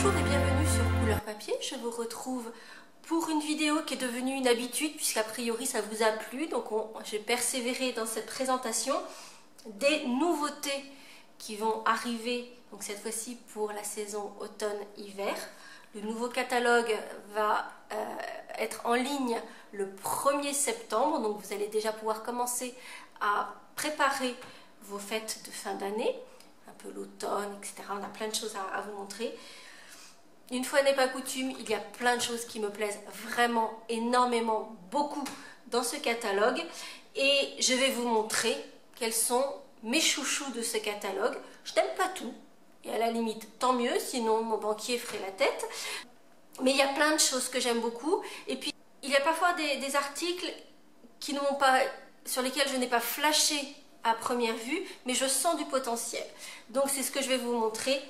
Bonjour et bienvenue sur Couleur Papier. Je vous retrouve pour une vidéo qui est devenue une habitude puisqu'a priori ça vous a plu. Donc j'ai persévéré dans cette présentation des nouveautés qui vont arriver, donc cette fois-ci pour la saison automne-hiver. Le nouveau catalogue va être en ligne le 1er septembre, donc vous allez déjà pouvoir commencer à préparer vos fêtes de fin d'année, un peu l'automne, etc. On a plein de choses à vous montrer. Une fois n'est pas coutume, il y a plein de choses qui me plaisent vraiment énormément, beaucoup dans ce catalogue. Et je vais vous montrer quels sont mes chouchous de ce catalogue. Je n'aime pas tout, et à la limite, tant mieux, sinon mon banquier ferait la tête. Mais il y a plein de choses que j'aime beaucoup. Et puis, il y a parfois des articles qui n'ont pas, sur lesquels je n'ai pas flashé à première vue, mais je sens du potentiel. Donc, c'est ce que je vais vous montrer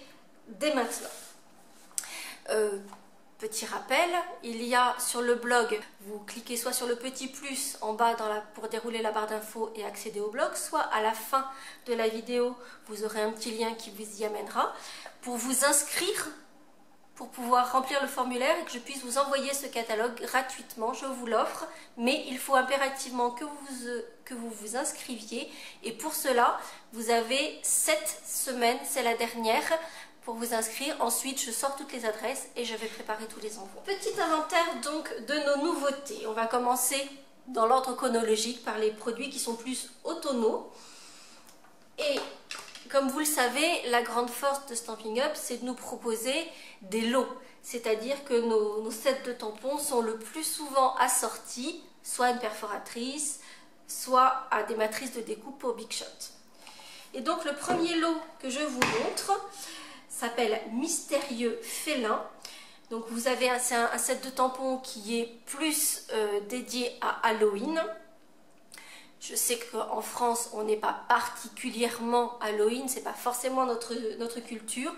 dès maintenant. Petit rappel, il y a sur le blog, vous cliquez soit sur le petit plus en bas pour dérouler la barre d'infos et accéder au blog, soit à la fin de la vidéo, vous aurez un petit lien qui vous y amènera pour vous inscrire, pour pouvoir remplir le formulaire et que je puisse vous envoyer ce catalogue gratuitement. Je vous l'offre, mais il faut impérativement que vous vous inscriviez, et pour cela, vous avez 7 semaines, c'est la dernière, pour vous inscrire. Ensuite, je sors toutes les adresses et je vais préparer tous les envois. Petit inventaire donc de nos nouveautés. On va commencer dans l'ordre chronologique par les produits qui sont plus automnaux. Et comme vous le savez, la grande force de Stampin' Up, c'est de nous proposer des lots. C'est-à-dire que nos sets de tampons sont le plus souvent assortis, soit à une perforatrice, soit à des matrices de découpe pour Big Shot. Et donc le premier lot que je vous montre s'appelle Mystérieux Félin. Donc vous avez un set de tampons qui est plus dédié à Halloween. Je sais qu'en France on n'est pas particulièrement Halloween, c'est pas forcément notre culture.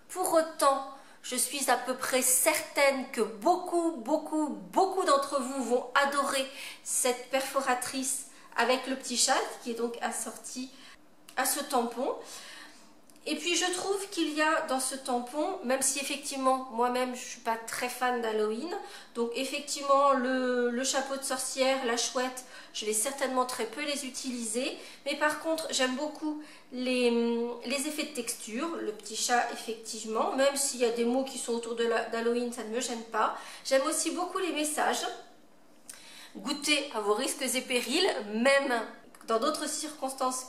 Pour autant, je suis à peu près certaine que beaucoup d'entre vous vont adorer cette perforatrice avec le petit chat qui est donc assorti à ce tampon. Et puis je trouve qu'il y a dans ce tampon, même si effectivement moi-même je ne suis pas très fan d'Halloween, donc effectivement le chapeau de sorcière, la chouette, je vais certainement très peu les utiliser, mais par contre j'aime beaucoup les effets de texture, le petit chat effectivement, même s'il y a des mots qui sont autour d'Halloween, ça ne me gêne pas. J'aime aussi beaucoup les messages, goûtez à vos risques et périls, même dans d'autres circonstances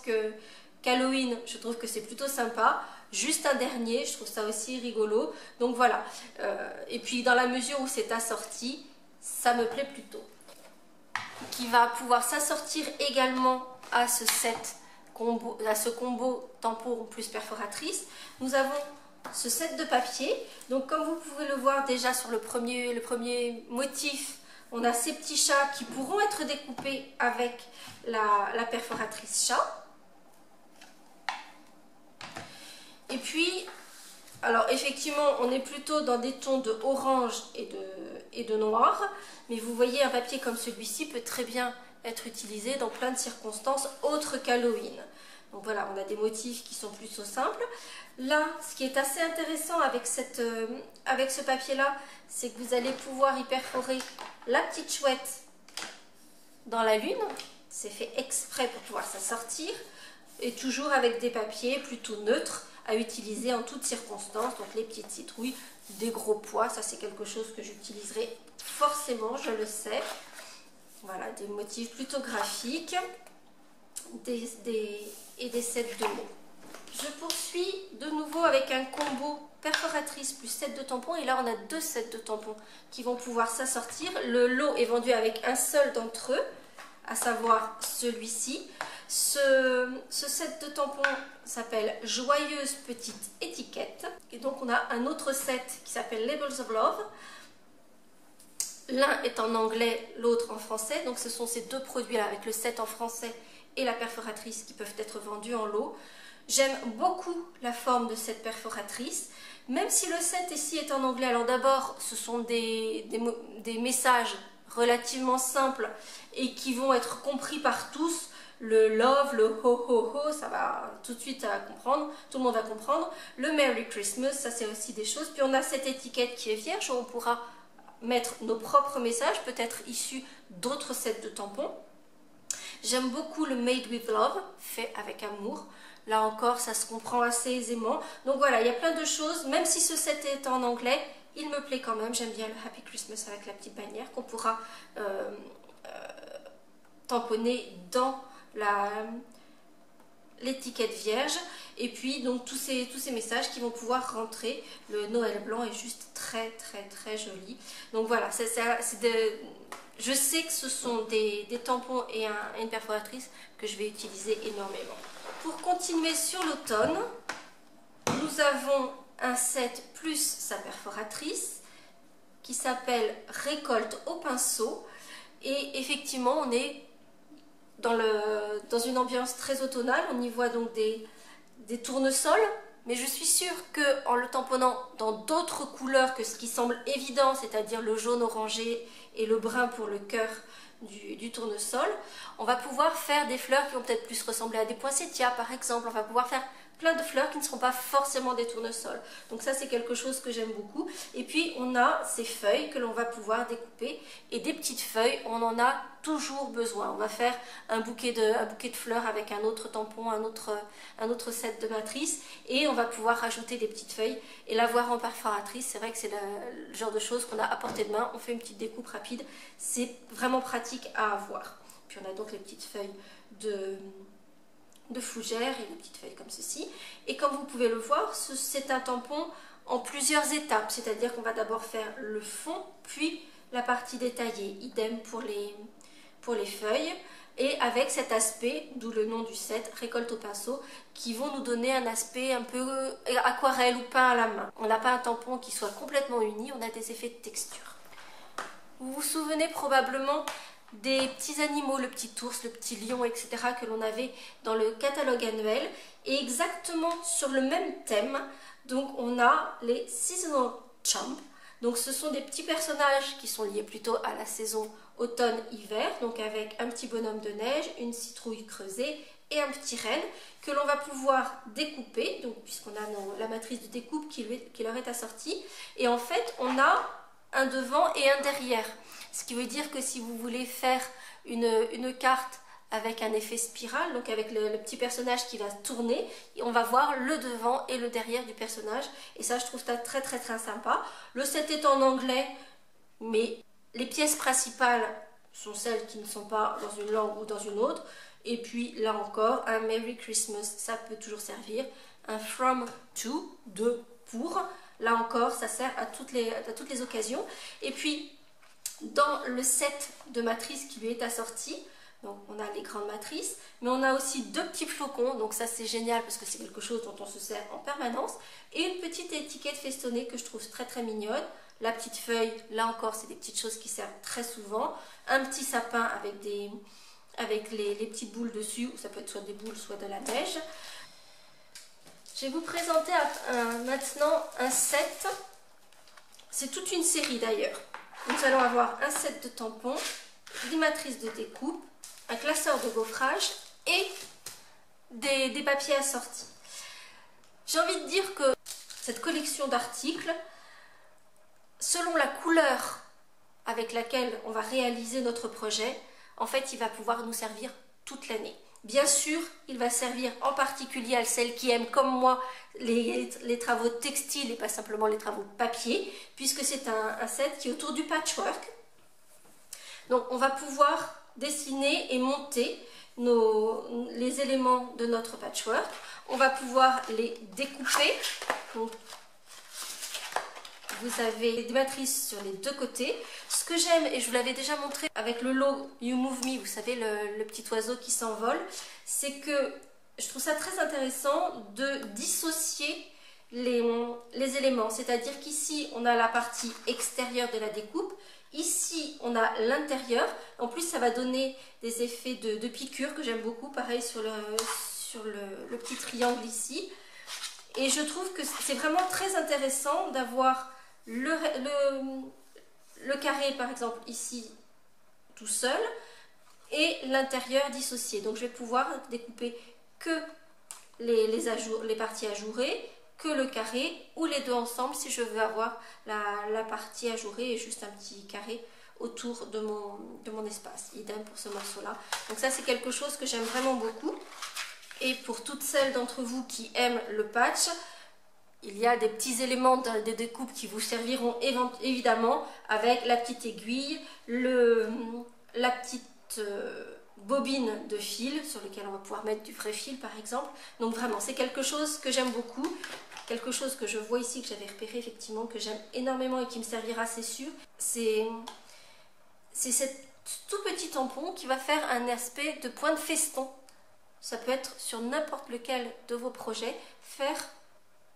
qu'Halloween, je trouve que c'est plutôt sympa. Juste un dernier, je trouve ça aussi rigolo. Donc voilà. Et puis dans la mesure où c'est assorti, ça me plaît plutôt. Qui va pouvoir s'assortir également à ce set combo, à ce combo tampon plus perforatrice. Nous avons ce set de papier. Donc comme vous pouvez le voir déjà sur le premier motif, on a ces petits chats qui pourront être découpés avec la perforatrice chat. Et puis, alors effectivement, on est plutôt dans des tons de orange et de noir, mais vous voyez, un papier comme celui-ci peut très bien être utilisé dans plein de circonstances autres qu'Halloween. Donc voilà, on a des motifs qui sont plutôt simples. Là, ce qui est assez intéressant avec ce papier-là, c'est que vous allez pouvoir y perforer la petite chouette dans la lune. C'est fait exprès pour pouvoir s'assortir, et toujours avec des papiers plutôt neutres, à utiliser en toutes circonstances. Donc les petites citrouilles, des gros pois, ça c'est quelque chose que j'utiliserai forcément, je le sais. Voilà, des motifs plutôt graphiques et des sets de mots. Je poursuis de nouveau avec un combo perforatrice plus set de tampons, et là on a 2 sets de tampons qui vont pouvoir s'assortir. Le lot est vendu avec un seul d'entre eux, à savoir celui-ci. Ce set de tampons s'appelle Joyeuse Petite Étiquette. Et donc on a un autre set qui s'appelle Labels of Love. L'un est en anglais, l'autre en français. Donc ce sont ces deux produits-là, avec le set en français et la perforatrice, qui peuvent être vendus en lot. J'aime beaucoup la forme de cette perforatrice, même si le set ici est en anglais. Alors d'abord, ce sont des messages relativement simples et qui vont être compris par tous. le love, le ho ho ho, ça va tout de suite à comprendre, tout le monde va comprendre. Le Merry Christmas, ça c'est aussi des choses. Puis on a cette étiquette qui est vierge où on pourra mettre nos propres messages, peut-être issus d'autres sets de tampons. J'aime beaucoup le Made with Love, fait avec amour. Là encore, ça se comprend assez aisément. Donc voilà, il y a plein de choses. Même si ce set est en anglais, il me plaît quand même. J'aime bien le Happy Christmas avec la petite bannière qu'on pourra tamponner dans l'étiquette vierge. Et puis donc tous ces messages qui vont pouvoir rentrer. Le Noël blanc est juste très très très joli. Donc voilà, je sais que ce sont des tampons et une perforatrice que je vais utiliser énormément. Pour continuer sur l'automne, nous avons un set plus sa perforatrice qui s'appelle Récolte au pinceau. Et effectivement, on est dans une ambiance très automnale. On y voit donc des tournesols. Mais je suis sûre qu'en le tamponnant dans d'autres couleurs que ce qui semble évident, c'est-à-dire le jaune orangé et le brun pour le cœur du tournesol, on va pouvoir faire des fleurs qui vont peut-être plus ressembler à des poinsettias par exemple. On va pouvoir faire plein de fleurs qui ne seront pas forcément des tournesols. Donc ça c'est quelque chose que j'aime beaucoup. Et puis on a ces feuilles que l'on va pouvoir découper. Et des petites feuilles, on en a toujours besoin. On va faire un bouquet de fleurs avec un autre tampon, un autre set de matrice. Et on va pouvoir rajouter des petites feuilles. Et l'avoir en perforatrice, c'est vrai que c'est le genre de choses qu'on a à portée de main. On fait une petite découpe rapide. C'est vraiment pratique à avoir. Puis on a donc les petites feuilles de fougères et des petites feuilles comme ceci. Et comme vous pouvez le voir, c'est un tampon en plusieurs étapes, c'est-à-dire qu'on va d'abord faire le fond, puis la partie détaillée. Idem pour les feuilles, et avec cet aspect, d'où le nom du set, Récolte au pinceau, qui vont nous donner un aspect un peu aquarelle ou peint à la main. On n'a pas un tampon qui soit complètement uni, on a des effets de texture. Vous vous souvenez probablement des petits animaux, le petit ours, le petit lion, etc. que l'on avait dans le catalogue annuel. Et exactement sur le même thème, donc on a les Seasonal Champ. Donc ce sont des petits personnages qui sont liés plutôt à la saison automne-hiver, donc avec un petit bonhomme de neige, une citrouille creusée et un petit renne que l'on va pouvoir découper, donc puisqu'on a la matrice de découpe qui leur est assortie. Et en fait, on a un devant et un derrière. Ce qui veut dire que si vous voulez faire une carte avec un effet spirale, donc avec le petit personnage qui va tourner, on va voir le devant et le derrière du personnage. Et ça, je trouve ça très très très sympa. Le set est en anglais, mais les pièces principales sont celles qui ne sont pas dans une langue ou dans une autre. Et puis là encore, un Merry Christmas, ça peut toujours servir. Un From To, de, pour. Là encore, ça sert à toutes les occasions. Et puis, dans le set de matrices qui lui est assorti, donc on a les grandes matrices, mais on a aussi deux petits flocons, donc ça c'est génial parce que c'est quelque chose dont on se sert en permanence, et une petite étiquette festonnée que je trouve très très mignonne. La petite feuille, là encore, c'est des petites choses qui servent très souvent. Un petit sapin avec les petites boules dessus, ça peut être soit des boules, soit de la neige. Je vais vous présenter maintenant un set. C'est toute une série d'ailleurs. Nous allons avoir un set de tampons, des matrices de découpe, un classeur de gaufrage et des papiers assortis. J'ai envie de dire que cette collection d'articles, selon la couleur avec laquelle on va réaliser notre projet, en fait, il va pouvoir nous servir toute l'année. Bien sûr, il va servir en particulier à celles qui aiment, comme moi, les travaux textiles et pas simplement les travaux papier, puisque c'est un set qui est autour du patchwork. Donc, on va pouvoir dessiner et monter les éléments de notre patchwork. On va pouvoir les découper. Donc, vous avez des matrices sur les deux côtés. Ce que j'aime, et je vous l'avais déjà montré avec le lot You Move Me, vous savez, le petit oiseau qui s'envole, c'est que je trouve ça très intéressant de dissocier les éléments. C'est-à-dire qu'ici, on a la partie extérieure de la découpe. Ici, on a l'intérieur. En plus, ça va donner des effets de piqûre que j'aime beaucoup. Pareil sur le petit triangle ici. Et je trouve que c'est vraiment très intéressant d'avoir le carré, par exemple, ici, tout seul, et l'intérieur dissocié. Donc je vais pouvoir découper que les parties ajourées, que le carré ou les deux ensemble si je veux avoir la partie ajourée et juste un petit carré autour de mon espace. Idem pour ce morceau-là. Donc ça c'est quelque chose que j'aime vraiment beaucoup. Et pour toutes celles d'entre vous qui aiment le patch, il y a des petits éléments de découpe qui vous serviront évidemment avec la petite aiguille, la petite bobine de fil sur lequel on va pouvoir mettre du vrai fil par exemple. Donc vraiment c'est quelque chose que j'aime beaucoup, quelque chose que je vois ici que j'avais repéré effectivement, que j'aime énormément et qui me servira c'est sûr. C'est cet tout petit tampon qui va faire un aspect de point de feston. Ça peut être sur n'importe lequel de vos projets, faire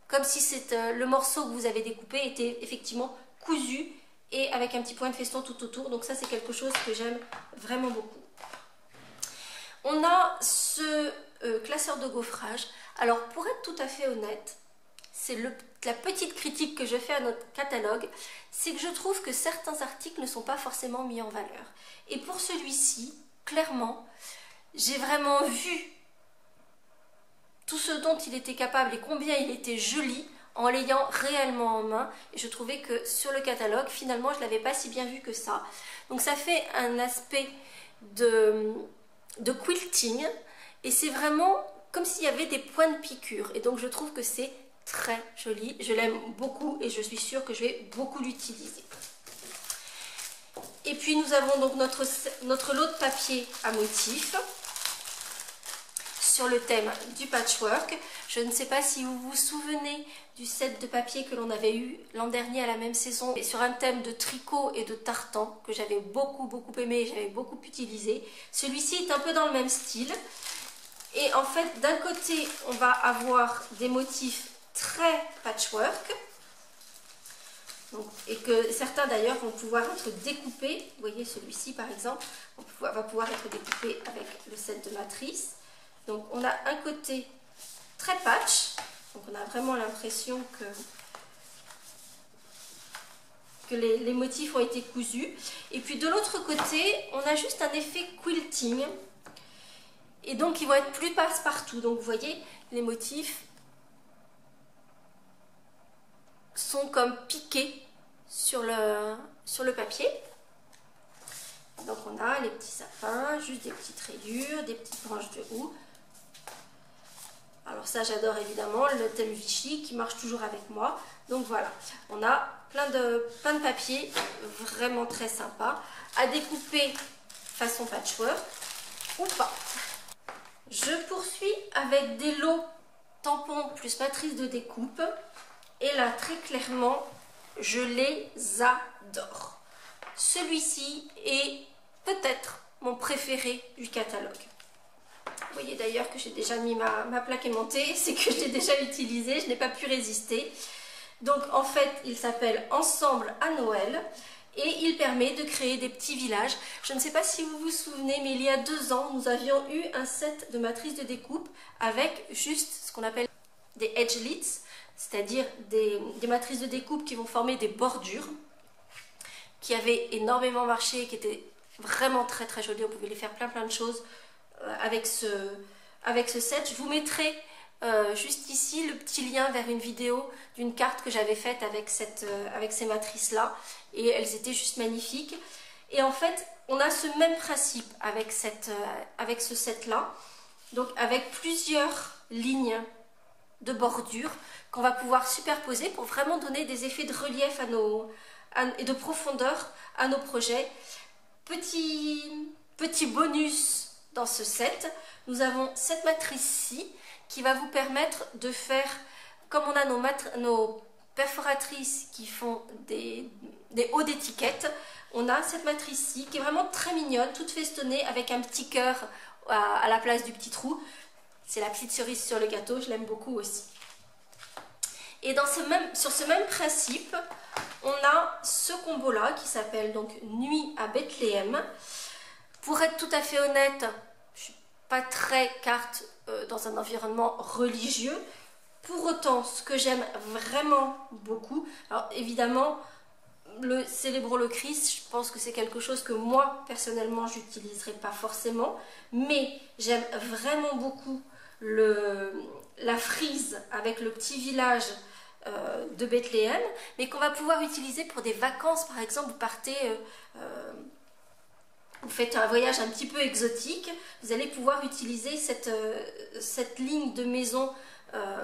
comme si le morceau que vous avez découpé était effectivement cousu et avec un petit point de feston tout autour. Donc ça c'est quelque chose que j'aime vraiment beaucoup. On a ce classeur de gaufrage. Alors pour être tout à fait honnête, c'est la petite critique que je fais à notre catalogue, c'est que je trouve que certains articles ne sont pas forcément mis en valeur. Et pour celui-ci, clairement, j'ai vraiment vu tout ce dont il était capable et combien il était joli en l'ayant réellement en main. Et je trouvais que sur le catalogue, finalement, je ne l'avais pas si bien vu que ça. Donc ça fait un aspect de quilting et c'est vraiment comme s'il y avait des points de piqûre. Et donc je trouve que c'est très joli. Je l'aime beaucoup et je suis sûre que je vais beaucoup l'utiliser. Et puis nous avons donc notre lot de papier à motifs sur le thème du patchwork. Je ne sais pas si vous vous souvenez du set de papier que l'on avait eu l'an dernier à la même saison et sur un thème de tricot et de tartan que j'avais beaucoup aimé et j'avais beaucoup utilisé. Celui-ci est un peu dans le même style et en fait d'un côté on va avoir des motifs très patchwork donc, et que certains d'ailleurs vont pouvoir être découpés. Vous voyez celui-ci par exemple va pouvoir être découpé avec le set de matrice. Donc on a un côté très patch, donc on a vraiment l'impression que les motifs ont été cousus. Et puis de l'autre côté, on a juste un effet quilting. Et donc ils vont être plus passe-partout. Donc vous voyez, les motifs sont comme piqués sur le papier. Donc on a les petits sapins, juste des petites rayures, des petites branches de houx. Alors ça j'adore évidemment, le thème Vichy qui marche toujours avec moi. Donc voilà, on a plein de papier vraiment très sympa à découper façon patchwork ou pas. Je poursuis avec des lots tampons plus matrice de découpe. Et là très clairement, je les adore. Celui-ci est peut-être mon préféré du catalogue. Vous voyez d'ailleurs que j'ai déjà mis ma plaque aimantée, c'est que je l'ai déjà utilisé, je n'ai pas pu résister. Donc en fait, il s'appelle Ensemble à Noël et il permet de créer des petits villages. Je ne sais pas si vous vous souvenez, mais il y a 2 ans, nous avions eu un set de matrices de découpe avec juste ce qu'on appelle des edgelets, c'est-à-dire des matrices de découpe qui vont former des bordures, qui avaient énormément marché, qui étaient vraiment très jolies. On pouvait les faire plein de choses avec ce set. Je vous mettrai juste ici le petit lien vers une vidéo d'une carte que j'avais faite avec ces matrices là et elles étaient juste magnifiques. Et en fait on a ce même principe avec ce set là, donc avec plusieurs lignes de bordure qu'on va pouvoir superposer pour vraiment donner des effets de relief et de profondeur à nos projets. Petit bonus dans ce set, nous avons cette matrice-ci qui va vous permettre de faire, comme on a nos perforatrices qui font des hauts d'étiquette, on a cette matrice-ci qui est vraiment très mignonne, toute festonnée avec un petit cœur à la place du petit trou. C'est la petite cerise sur le gâteau, je l'aime beaucoup aussi. Et sur ce même principe, on a ce combo-là qui s'appelle donc Nuit à Bethléem. Pour être tout à fait honnête, je ne suis pas très carte dans un environnement religieux. Pour autant, ce que j'aime vraiment beaucoup, alors évidemment, le Célébrons le Christ, je pense que c'est quelque chose que moi, personnellement, je n'utiliserai pas forcément. Mais j'aime vraiment beaucoup la frise avec le petit village de Bethléem, mais qu'on va pouvoir utiliser pour des vacances, par exemple. Vous partez, vous faites un voyage un petit peu exotique, vous allez pouvoir utiliser cette ligne de maison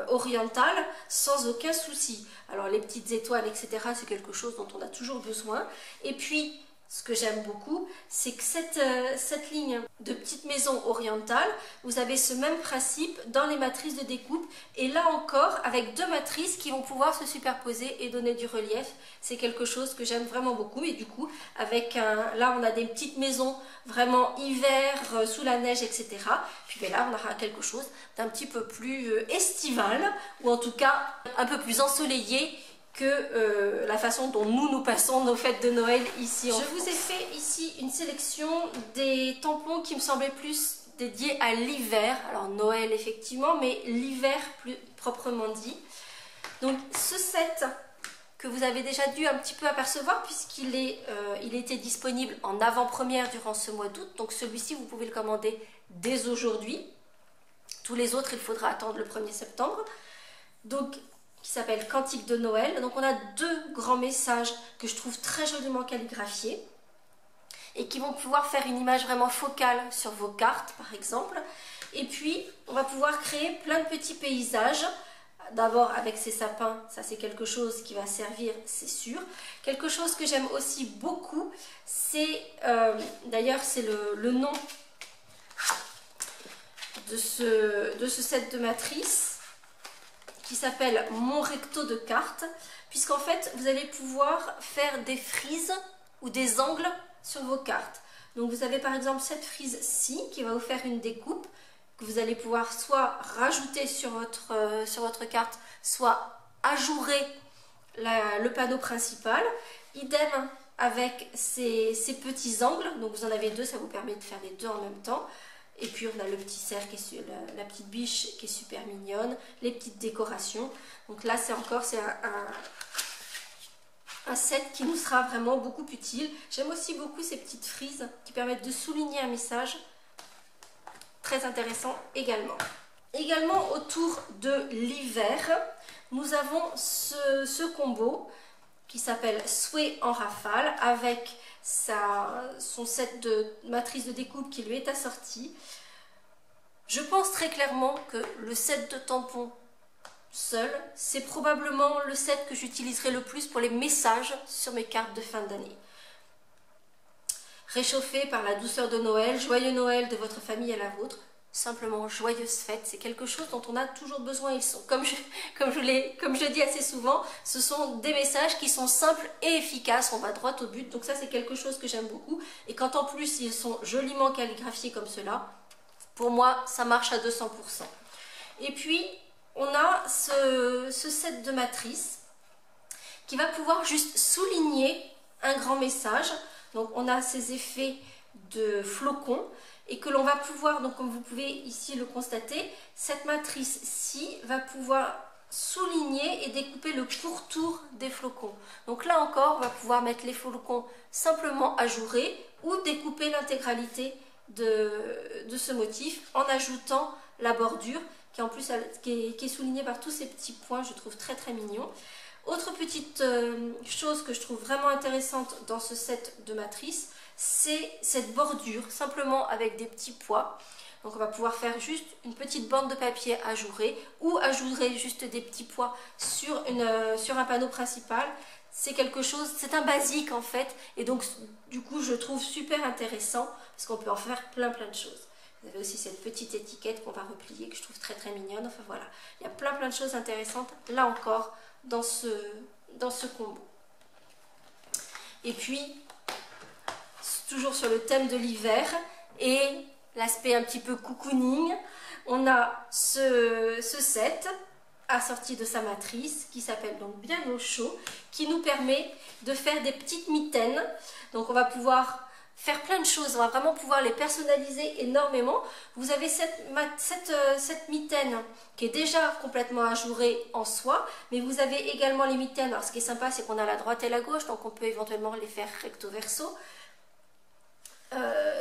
orientale sans aucun souci. Alors les petites étoiles, etc., c'est quelque chose dont on a toujours besoin. Et puis, ce que j'aime beaucoup, c'est que cette ligne de petite maison orientale, vous avez ce même principe dans les matrices de découpe. Et là encore, avec deux matrices qui vont pouvoir se superposer et donner du relief. C'est quelque chose que j'aime vraiment beaucoup. Et du coup, là, on a des petites maisons vraiment hiver, sous la neige, etc. Puis ben là, on aura quelque chose d'un petit peu plus estival, ou en tout cas un peu plus ensoleillé que la façon dont nous passons nos fêtes de Noël ici en France. Je vous ai fait ici une sélection des tampons qui me semblaient plus dédiés à l'hiver. Alors Noël effectivement, mais l'hiver plus proprement dit. Donc ce set que vous avez déjà dû un petit peu apercevoir puisqu'il était disponible en avant-première durant ce mois d'août. Donc celui-ci, vous pouvez le commander dès aujourd'hui. Tous les autres, il faudra attendre le 1er septembre. Donc, qui s'appelle Cantique de Noël. Donc on a deux grands messages que je trouve très joliment calligraphiés et qui vont pouvoir faire une image vraiment focale sur vos cartes par exemple. Et puis on va pouvoir créer plein de petits paysages. D'abord avec ces sapins, ça c'est quelque chose qui va servir, c'est sûr. Quelque chose que j'aime aussi beaucoup, c'est d'ailleurs c'est le nom de ce set de matrices, qui s'appelle Mon recto de cartes, puisqu'en fait vous allez pouvoir faire des frises ou des angles sur vos cartes. Donc vous avez par exemple cette frise-ci qui va vous faire une découpe que vous allez pouvoir soit rajouter sur votre carte, soit ajourer le panneau principal. Idem avec ces petits angles, donc vous en avez deux, ça vous permet de faire les deux en même temps. Et puis on a le petit cerf, la petite biche qui est super mignonne, les petites décorations. Donc là c'est un set qui nous sera vraiment beaucoup utile. J'aime aussi beaucoup ces petites frises qui permettent de souligner un message. Très intéressant également. Également autour de l'hiver, nous avons ce combo qui s'appelle Souhait en rafale avec son set de matrice de découpe qui lui est assorti. Je pense très clairement que le set de tampons seul, c'est probablement le set que j'utiliserai le plus pour les messages sur mes cartes de fin d'année. Réchauffé par la douceur de Noël, joyeux Noël de votre famille à la vôtre, simplement joyeuse fête, c'est quelque chose dont on a toujours besoin. Ils sont, comme je dis assez souvent, ce sont des messages qui sont simples et efficaces, on va droit au but, donc ça c'est quelque chose que j'aime beaucoup. Et quand en plus ils sont joliment calligraphiés comme cela, pour moi ça marche à 200%. Et puis on a ce set de matrices qui va pouvoir juste souligner un grand message. Donc on a ces effets de flocons et que l'on va pouvoir, donc comme vous pouvez ici le constater, cette matrice-ci va pouvoir souligner et découper le pourtour des flocons. Donc là encore, on va pouvoir mettre les flocons simplement ajourés ou découper l'intégralité de ce motif en ajoutant la bordure qui en plus qui est soulignée par tous ces petits points, je trouve très très mignon. Autre petite chose que je trouve vraiment intéressante dans ce set de matrices, c'est cette bordure, simplement avec des petits pois. Donc on va pouvoir faire juste une petite bande de papier ajourée ou ajourer juste des petits pois sur un panneau principal. C'est quelque chose, c'est un basique en fait, et donc du coup je trouve super intéressant parce qu'on peut en faire plein de choses. Vous avez aussi cette petite étiquette qu'on va replier que je trouve très très mignonne. Enfin voilà, il y a plein de choses intéressantes là encore dans ce combo. Et puis toujours sur le thème de l'hiver et l'aspect un petit peu cocooning, on a ce set assorti de sa matrice qui s'appelle donc Bien au chaud, qui nous permet de faire des petites mitaines. Donc on va pouvoir faire plein de choses. On va vraiment pouvoir les personnaliser énormément. Vous avez cette mitaine qui est déjà complètement ajourée en soi, mais vous avez également les mitaines. Alors ce qui est sympa, c'est qu'on a la droite et la gauche, donc on peut éventuellement les faire recto verso.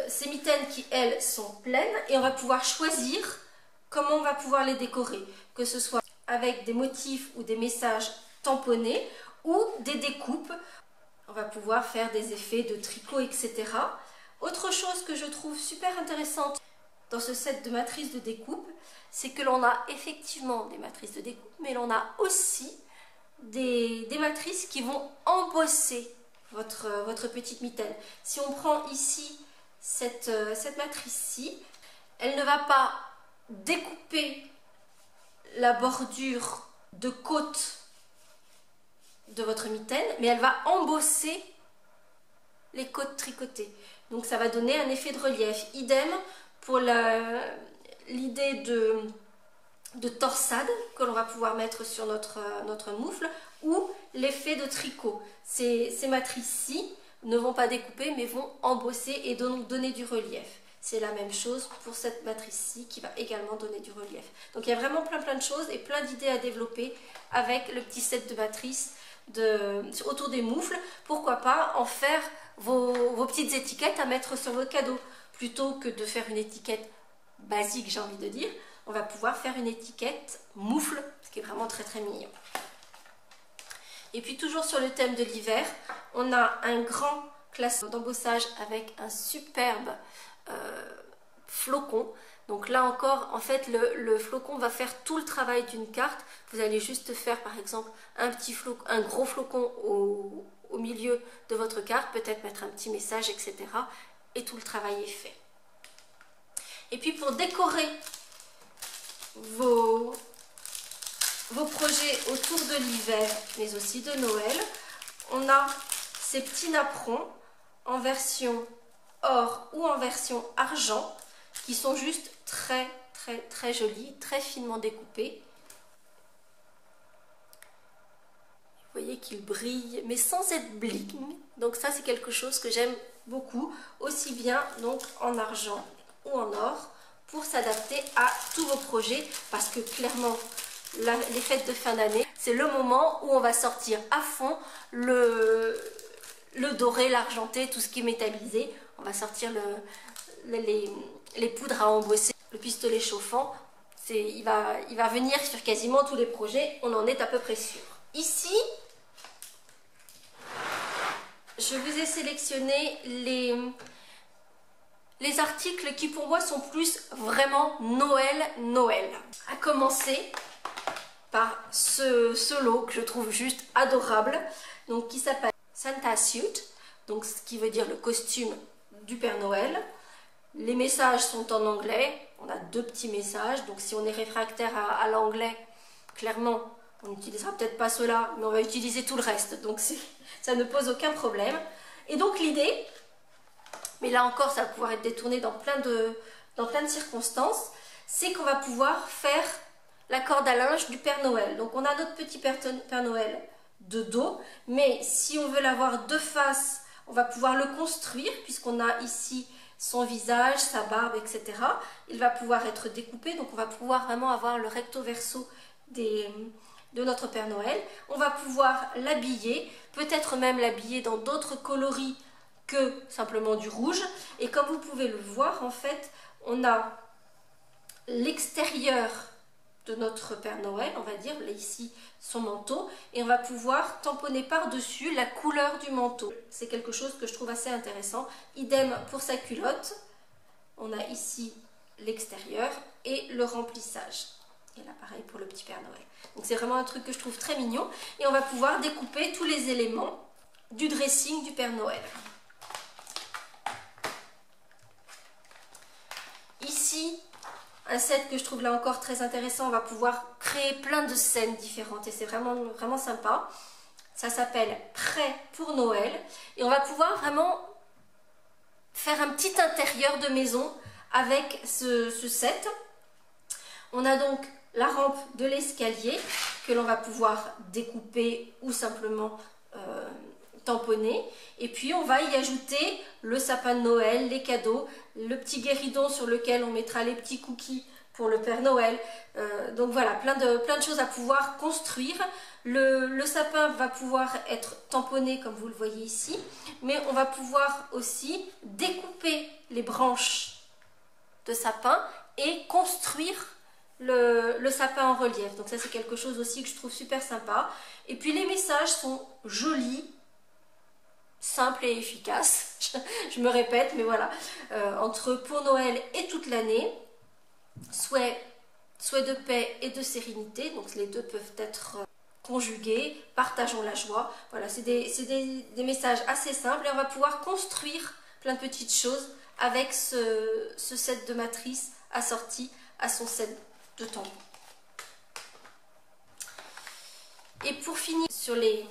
Ces mitaines qui, elles, sont pleines, et on va pouvoir choisir comment on va pouvoir les décorer, que ce soit avec des motifs ou des messages tamponnés ou des découpes. On va pouvoir faire des effets de tricot, etc. Autre chose que je trouve super intéressante dans ce set de matrices de découpe, c'est que l'on a effectivement des matrices de découpe, mais l'on a aussi des matrices qui vont embosser votre petite mitaine. Si on prend ici cette matrice-ci, elle ne va pas découper la bordure de côte de votre mitaine, mais elle va embosser les côtes tricotées. Donc ça va donner un effet de relief. Idem pour l'idée de torsade que l'on va pouvoir mettre sur notre moufle, ou l'effet de tricot. Ces matrices-ci ne vont pas découper mais vont embosser et donc donner du relief. C'est la même chose pour cette matrice-ci qui va également donner du relief. Donc il y a vraiment plein de choses et plein d'idées à développer avec le petit set de matrices autour des moufles. Pourquoi pas en faire vos petites étiquettes à mettre sur vos cadeaux. Plutôt que de faire une étiquette basique, j'ai envie de dire, on va pouvoir faire une étiquette moufle, ce qui est vraiment très mignon. Et puis toujours sur le thème de l'hiver, on a un grand classeur d'embossage avec un superbe flocon. Donc là encore, en fait, le flocon va faire tout le travail d'une carte. Vous allez juste faire par exemple un gros flocon au milieu de votre carte, peut-être mettre un petit message, etc. Et tout le travail est fait. Et puis pour décorer vos projets autour de l'hiver, mais aussi de Noël, on a ces petits napperons en version or ou en version argent qui sont juste très jolis, très finement découpés. Vous voyez qu'ils brillent, mais sans être bling. Donc ça, c'est quelque chose que j'aime beaucoup, aussi bien donc en argent ou en or, pour s'adapter à tous vos projets, parce que clairement, les fêtes de fin d'année, c'est le moment où on va sortir à fond le doré, l'argenté, tout ce qui est métallisé. On va sortir les poudres à embosser, le pistolet chauffant. Il va venir sur quasiment tous les projets, on en est à peu près sûr. Ici, je vous ai sélectionné les articles qui pour moi sont plus vraiment Noël. À commencer par ce lot que je trouve juste adorable, donc qui s'appelle Santa Suit, donc ce qui veut dire le costume du Père Noël. Les messages sont en anglais, on a 2 petits messages, donc si on est réfractaire à l'anglais, clairement on n'utilisera peut-être pas cela, mais on va utiliser tout le reste, donc ça ne pose aucun problème. Et donc l'idée, mais là encore ça va pouvoir être détourné dans plein de circonstances, c'est qu'on va pouvoir faire la corde à linge du Père Noël. Donc on a notre petit Père Noël de dos, mais si on veut l'avoir de face, on va pouvoir le construire, puisqu'on a ici son visage, sa barbe, etc. Il va pouvoir être découpé, donc on va pouvoir vraiment avoir le recto verso de notre Père Noël. On va pouvoir l'habiller, peut-être même l'habiller dans d'autres coloris que simplement du rouge. Et comme vous pouvez le voir, en fait, on a l'extérieur de notre Père Noël, on va dire, là ici son manteau, et on va pouvoir tamponner par-dessus la couleur du manteau. C'est quelque chose que je trouve assez intéressant. Idem pour sa culotte, on a ici l'extérieur et le remplissage. Et là pareil pour le petit Père Noël. Donc c'est vraiment un truc que je trouve très mignon, et on va pouvoir découper tous les éléments du dressing du Père Noël. Ici, un set que je trouve là encore très intéressant, on va pouvoir créer plein de scènes différentes et c'est vraiment sympa. Ça s'appelle Prêt pour Noël et on va pouvoir vraiment faire un petit intérieur de maison avec ce set. On a donc la rampe de l'escalier que l'on va pouvoir découper ou simplement tamponné. Et puis on va y ajouter le sapin de Noël, les cadeaux, le petit guéridon sur lequel on mettra les petits cookies pour le Père Noël. Donc voilà, plein de choses à pouvoir construire. Le sapin va pouvoir être tamponné comme vous le voyez ici, mais on va pouvoir aussi découper les branches de sapin et construire le sapin en relief. Donc ça c'est quelque chose aussi que je trouve super sympa. Et puis les messages sont jolis, simples et efficaces. Je me répète, mais voilà. Entre pour Noël et toute l'année, souhait de paix et de sérénité, donc les deux peuvent être conjugués, partageons la joie. Voilà, c'est des messages assez simples et on va pouvoir construire plein de petites choses avec ce set de matrice assorti à son set de tampons. Et pour finir sur les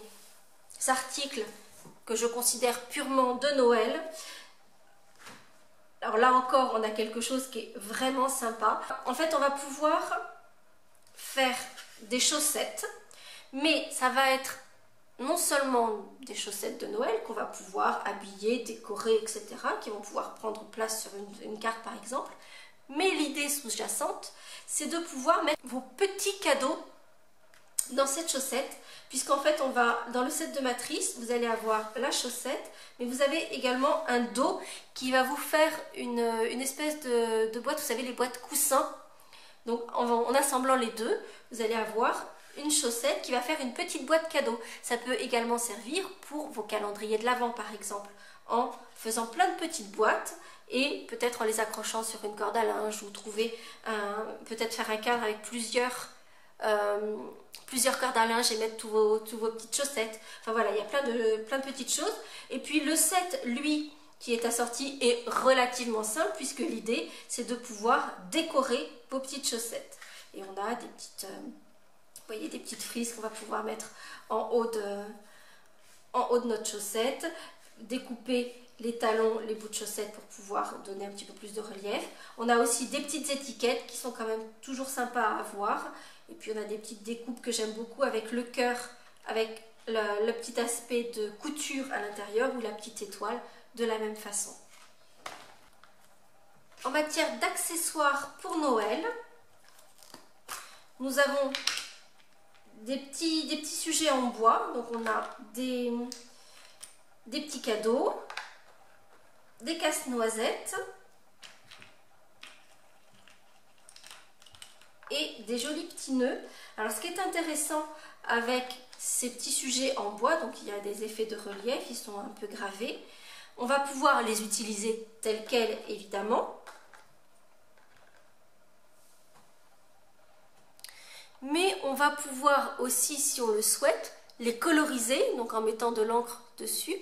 articles que je considère purement de Noël, alors là encore on a quelque chose qui est vraiment sympa. En fait on va pouvoir faire des chaussettes, mais ça va être non seulement des chaussettes de Noël qu'on va pouvoir habiller, décorer, etc., qui vont pouvoir prendre place sur une carte par exemple, mais l'idée sous-jacente, c'est de pouvoir mettre vos petits cadeaux dans cette chaussette, puisqu'en fait on va, dans le set de matrice, vous allez avoir la chaussette, mais vous avez également un dos qui va vous faire une espèce de boîte, vous savez les boîtes coussins. Donc en assemblant les deux, vous allez avoir une chaussette qui va faire une petite boîte cadeau. Ça peut également servir pour vos calendriers de l'Avent par exemple, en faisant plein de petites boîtes et peut-être en les accrochant sur une corde à linge ou trouver peut-être faire un cadre avec plusieurs cordes à linge et mettre tous vos petites chaussettes. Enfin voilà, il y a plein de petites choses. Et puis le set, lui, qui est assorti, est relativement simple puisque l'idée, c'est de pouvoir décorer vos petites chaussettes. Et on a des petites, vous voyez, des petites frises qu'on va pouvoir mettre en haut de notre chaussette, découper les talons, les bouts de chaussettes pour pouvoir donner un petit peu plus de relief. On a aussi des petites étiquettes qui sont quand même toujours sympas à avoir. Et puis on a des petites découpes que j'aime beaucoup avec le cœur, avec le petit aspect de couture à l'intérieur ou la petite étoile de la même façon. En matière d'accessoires pour Noël, nous avons des petits sujets en bois. Donc on a des petits cadeaux, des casse-noisettes et des jolis petits nœuds. Alors ce qui est intéressant avec ces petits sujets en bois, donc il y a des effets de relief, ils sont un peu gravés. On va pouvoir les utiliser tels quels évidemment. Mais on va pouvoir aussi, si on le souhaite, les coloriser, donc en mettant de l'encre dessus,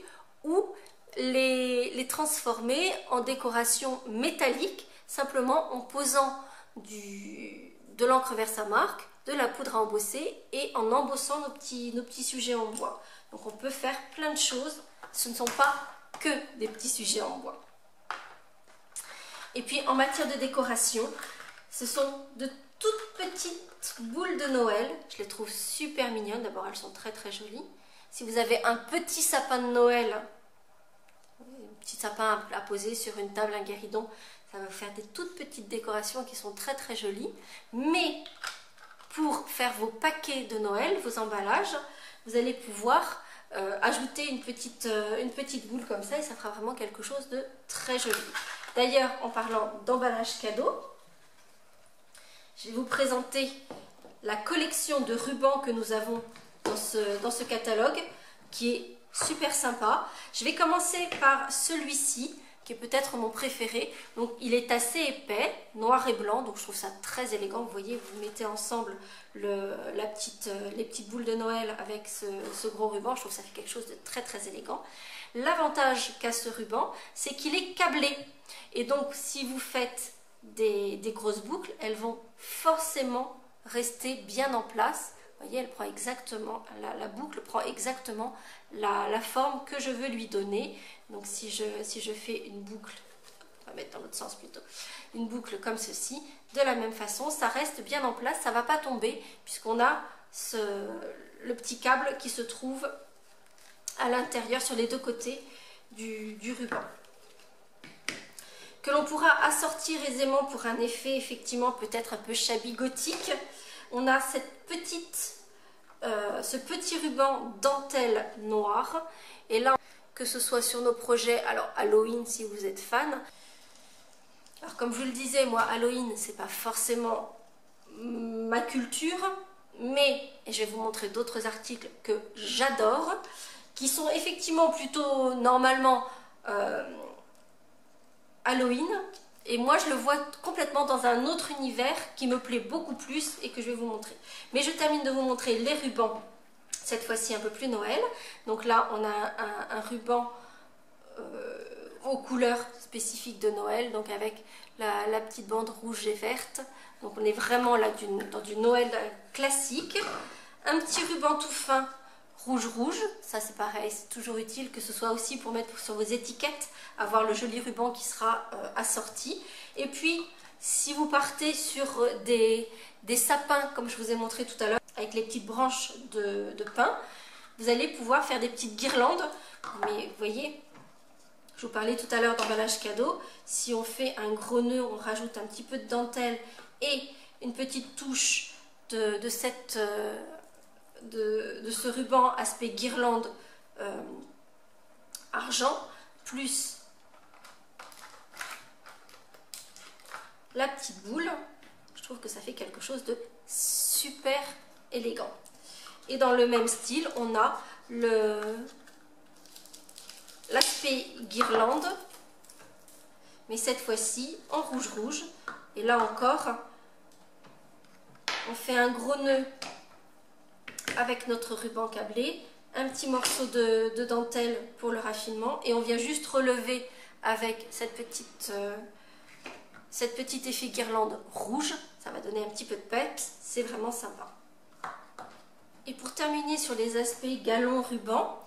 ou les transformer en décoration métallique, simplement en posant de l'encre vers sa marque, de la poudre à embosser et en embossant nos petits sujets en bois. Donc on peut faire plein de choses, ce ne sont pas que des petits sujets en bois. Et puis en matière de décoration, ce sont de toutes petites boules de Noël. Je les trouve super mignonnes, d'abord elles sont très très jolies. Si vous avez un petit sapin de Noël, un petit sapin à poser sur une table, un guéridon, ça va faire des toutes petites décorations qui sont très très jolies. Mais pour faire vos paquets de Noël, vos emballages, vous allez pouvoir ajouter une petite boule comme ça et ça fera vraiment quelque chose de très joli. D'ailleurs, en parlant d'emballage cadeau, je vais vous présenter la collection de rubans que nous avons dans ce catalogue qui est super sympa. Je vais commencer par celui-ci qui est peut-être mon préféré. Donc il est assez épais, noir et blanc, donc je trouve ça très élégant. Vous voyez, vous mettez ensemble les petites boules de Noël avec ce gros ruban, je trouve que ça fait quelque chose de très très élégant. L'avantage qu'a ce ruban, c'est qu'il est câblé. Et donc si vous faites des grosses boucles, elles vont forcément rester bien en place. Vous voyez, elle prend exactement, la boucle prend exactement la forme que je veux lui donner. Donc si je fais une boucle, on va mettre dans l'autre sens plutôt, une boucle comme ceci, de la même façon, ça reste bien en place, ça ne va pas tomber puisqu'on a le petit câble qui se trouve à l'intérieur, sur les deux côtés du ruban, que l'on pourra assortir aisément pour un effet effectivement peut-être un peu shabby gothique. On a ce petit ruban dentelle noire, et là, que ce soit sur nos projets, alors Halloween si vous êtes fan. Alors comme je vous le disais, moi Halloween c'est pas forcément ma culture, mais et je vais vous montrer d'autres articles que j'adore, qui sont effectivement plutôt normalement Halloween, et moi je le vois complètement dans un autre univers qui me plaît beaucoup plus et que je vais vous montrer. Mais je termine de vous montrer les rubans, cette fois-ci un peu plus Noël. Donc là on a un ruban aux couleurs spécifiques de Noël, donc avec la petite bande rouge et verte. Donc on est vraiment là dans du Noël classique. Un petit ruban tout fin rouge, ça c'est pareil, c'est toujours utile, que ce soit aussi pour mettre sur vos étiquettes, avoir le joli ruban qui sera assorti. Et puis si vous partez sur des sapins comme je vous ai montré tout à l'heure, avec les petites branches de pin, vous allez pouvoir faire des petites guirlandes. Mais vous voyez, je vous parlais tout à l'heure d'emballage cadeau, si on fait un gros nœud, on rajoute un petit peu de dentelle et une petite touche de ce ruban aspect guirlande argent, plus la petite boule, je trouve que ça fait quelque chose de super élégant. Et dans le même style, on a l'aspect guirlande, mais cette fois-ci en rouge. Et là encore, on fait un gros nœud avec notre ruban câblé, un petit morceau de dentelle pour le raffinement, et on vient juste relever avec cet petit effet guirlande rouge. Ça va donner un petit peu de peps, c'est vraiment sympa. Et pour terminer sur les aspects galon ruban,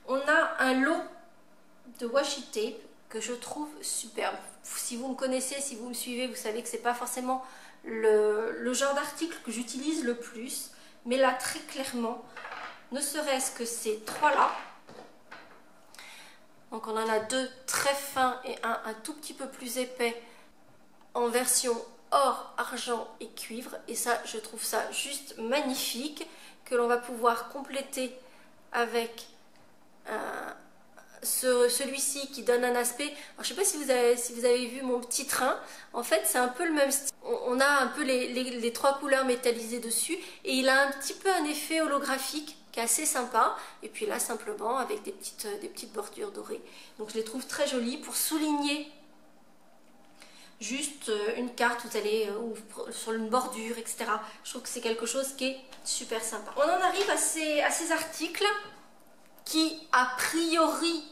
on a un lot de washi tape que je trouve superbe. Si vous me connaissez, si vous me suivez, vous savez que c'est pas forcément le genre d'article que j'utilise le plus, mais là très clairement, ne serait-ce que ces trois-là, donc on en a deux très fins et un tout petit peu plus épais en version or, argent et cuivre, et ça je trouve ça juste magnifique, que l'on va pouvoir compléter avec celui-ci qui donne un aspect. Alors, je ne sais pas si vous avez vu mon petit train, en fait c'est un peu le même style. On a un peu les trois couleurs métallisées dessus, et il a un petit peu un effet holographique qui est assez sympa, et puis là simplement avec des petites bordures dorées. Donc je les trouve très jolies pour souligner juste une carte, vous allez sur une bordure, etc. Je trouve que c'est quelque chose qui est super sympa. On en arrive à ces articles qui a priori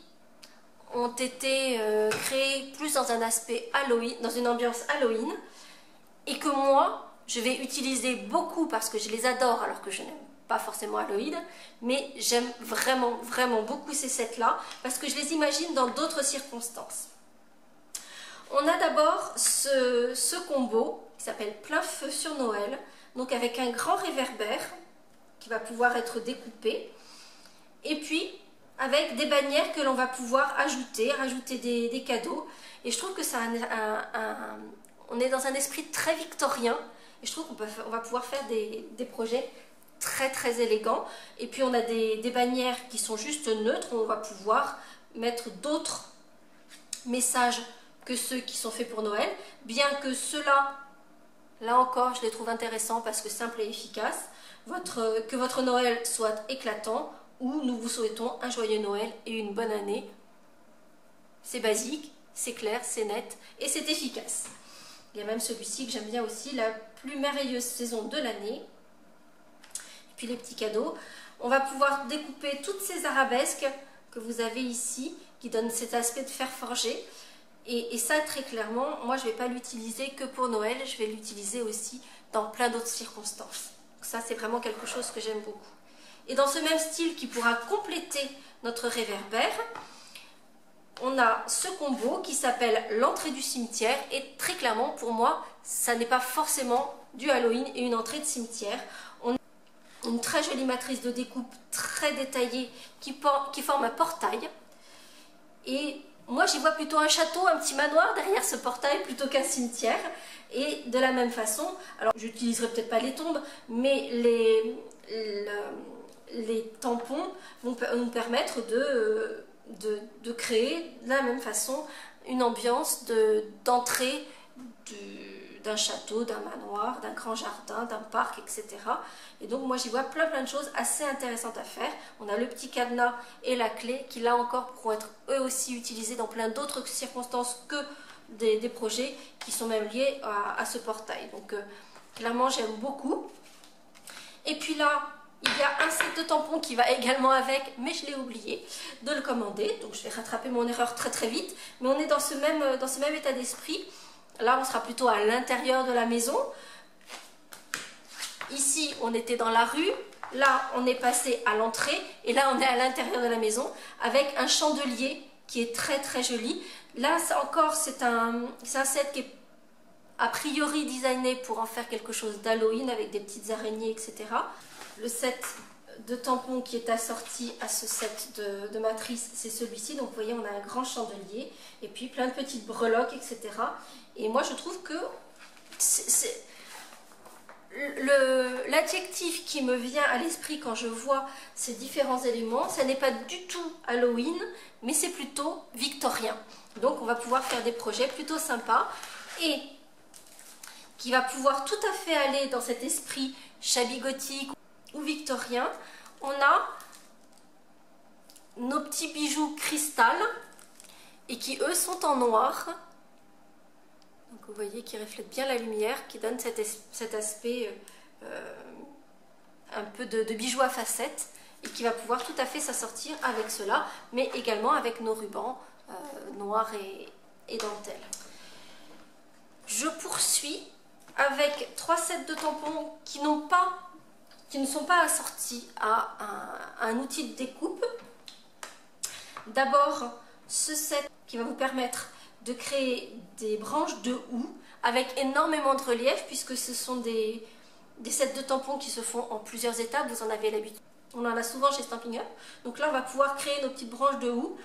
ont été créés plus dans un aspect Halloween, dans une ambiance Halloween, et que moi je vais utiliser beaucoup parce que je les adore, alors que je n'aime pas forcément Halloween, mais j'aime vraiment beaucoup ces sets là parce que je les imagine dans d'autres circonstances. On a d'abord ce combo qui s'appelle Plein Feu sur Noël, donc avec un grand réverbère qui va pouvoir être découpé, et puis avec des bannières que l'on va pouvoir rajouter des cadeaux. Et je trouve que on est dans un esprit très victorien, et je trouve qu'on va pouvoir faire des projets très élégants. Et puis on a des bannières qui sont juste neutres, où on va pouvoir mettre d'autres messages que ceux qui sont faits pour Noël, bien que ceux-là, là encore, je les trouve intéressants parce que simple et efficace. Que votre Noël soit éclatant, ou nous vous souhaitons un joyeux Noël et une bonne année. C'est basique, c'est clair, c'est net et c'est efficace. Il y a même celui-ci que j'aime bien aussi, la plus merveilleuse saison de l'année. Et puis les petits cadeaux. On va pouvoir découper toutes ces arabesques que vous avez ici, qui donnent cet aspect de fer forgé. Et ça, très clairement, moi je ne vais pas l'utiliser que pour Noël, je vais l'utiliser aussi dans plein d'autres circonstances. Donc ça, c'est vraiment quelque chose que j'aime beaucoup. Et dans ce même style qui pourra compléter notre réverbère, on a ce combo qui s'appelle l'entrée du cimetière. Et très clairement, pour moi, ça n'est pas forcément du Halloween et une entrée de cimetière. une très jolie matrice de découpe très détaillée qui forme un portail. Et moi j'y vois plutôt un château, un petit manoir derrière ce portail plutôt qu'un cimetière. Et de la même façon, alors j'utiliserai peut-être pas les tombes, mais les tampons vont nous permettre de créer de la même façon une ambiance d'entrée d'un château, d'un manoir, d'un grand jardin, d'un parc, etc. Et donc moi j'y vois plein de choses assez intéressantes à faire. On a le petit cadenas et la clé qui là encore pourront être eux aussi utilisés dans plein d'autres circonstances que des projets qui sont même liés à ce portail. Donc clairement j'aime beaucoup. Et puis là il y a un set de tampons qui va également avec, mais je l'ai oublié de le commander. Donc je vais rattraper mon erreur très vite. Mais on est dans ce même état d'esprit. Là, on sera plutôt à l'intérieur de la maison. Ici, on était dans la rue. Là, on est passé à l'entrée. Et là, on est à l'intérieur de la maison avec un chandelier qui est très joli. Là, encore, c'est un set qui est a priori designé pour en faire quelque chose d'Halloween avec des petites araignées, etc. Le set de tampons qui est assorti à ce set de matrice, c'est celui-ci. Donc vous voyez, on a un grand chandelier et puis plein de petites breloques, etc. Et moi je trouve que l'adjectif qui me vient à l'esprit quand je vois ces différents éléments, ça n'est pas du tout Halloween, mais c'est plutôt victorien. Donc on va pouvoir faire des projets plutôt sympas et qui va pouvoir tout à fait aller dans cet esprit shabby gothique ou victorien. On a nos petits bijoux cristal et qui eux sont en noir. Donc vous voyez qui reflètent bien la lumière, qui donne cet aspect un peu de bijoux à facettes et qui va pouvoir tout à fait s'assortir avec cela, mais également avec nos rubans noirs et dentelle. Je poursuis avec 3 sets de tampons qui ne sont pas assortis à un outil de découpe. D'abord, ce set qui va vous permettre de créer des branches de houx avec énormément de relief, puisque ce sont des sets de tampons qui se font en plusieurs étapes, vous en avez l'habitude. On en a souvent chez Stampin' Up. Donc là, on va pouvoir créer nos petites branches de houx,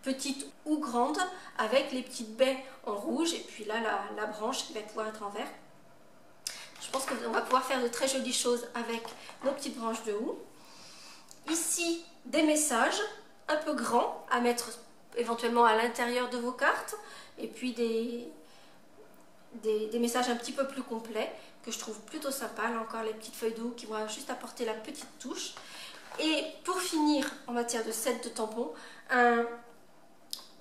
petites ou grandes, avec les petites baies en rouge, et puis là, la branche qui va pouvoir être en vert. Je pense qu'on va pouvoir faire de très jolies choses avec nos petites branches de houx. Ici, des messages un peu grands à mettre éventuellement à l'intérieur de vos cartes. Et puis des messages un petit peu plus complets que je trouve plutôt sympa. Là encore, les petites feuilles de houx qui vont juste apporter la petite touche. Et pour finir, en matière de set de tampons, un